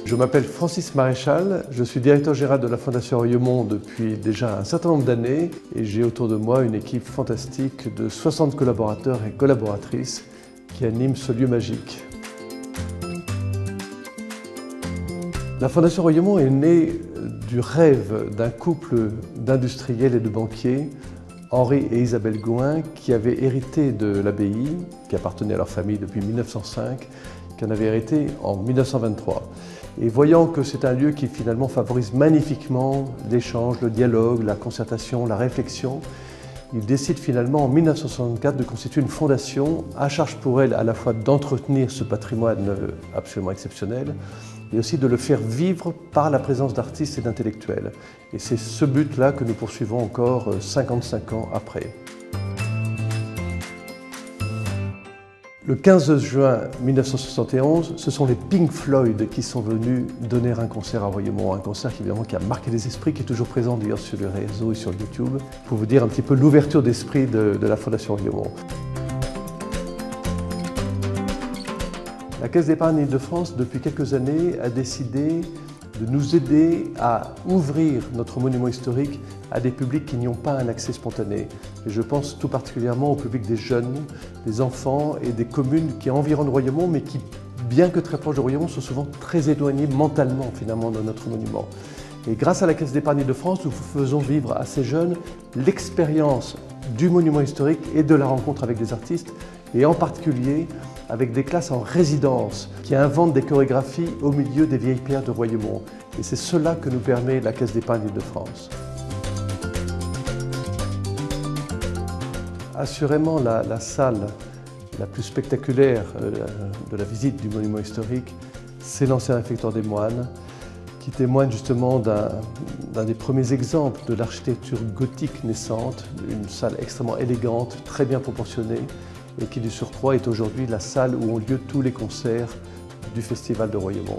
Je m'appelle Francis Maréchal, je suis directeur général de la Fondation Royaumont depuis déjà un certain nombre d'années et j'ai autour de moi une équipe fantastique de 60 collaborateurs et collaboratrices qui animent ce lieu magique. La Fondation Royaumont est née du rêve d'un couple d'industriels et de banquiers, Henri et Isabelle Gouin, qui avaient hérité de l'abbaye, qui appartenait à leur famille depuis 1905, qui en avait hérité en 1923. Et voyant que c'est un lieu qui finalement favorise magnifiquement l'échange, le dialogue, la concertation, la réflexion, ils décident finalement en 1964 de constituer une fondation à charge pour elle à la fois d'entretenir ce patrimoine absolument exceptionnel et aussi de le faire vivre par la présence d'artistes et d'intellectuels. Et c'est ce but-là que nous poursuivons encore 55 ans après. Le 15 juin 1971, ce sont les Pink Floyd qui sont venus donner un concert à Royaumont, un concert qui a marqué les esprits, qui est toujours présent d'ailleurs sur les réseaux et sur YouTube, pour vous dire un petit peu l'ouverture d'esprit de la Fondation Royaumont. La Caisse d'épargne Île-de-France, depuis quelques années, a décidé de nous aider à ouvrir notre monument historique à des publics qui n'y ont pas un accès spontané. Et je pense tout particulièrement au public des jeunes, des enfants et des communes qui environnent Royaumont, mais qui, bien que très proches de Royaumont, sont souvent très éloignés mentalement finalement de notre monument. Et grâce à la Caisse d'épargne Île-de-France, nous faisons vivre à ces jeunes l'expérience du monument historique et de la rencontre avec des artistes, et en particulier avec des classes en résidence qui inventent des chorégraphies au milieu des vieilles pierres de Royaumont. Et c'est cela que nous permet la Caisse d'épargne Île-de-France. Assurément, la salle la plus spectaculaire de la visite du monument historique, c'est l'ancien réfectoire des moines, qui témoigne justement d'un des premiers exemples de l'architecture gothique naissante, une salle extrêmement élégante, très bien proportionnée, et qui du surcroît est aujourd'hui la salle où ont lieu tous les concerts du Festival de Royaumont.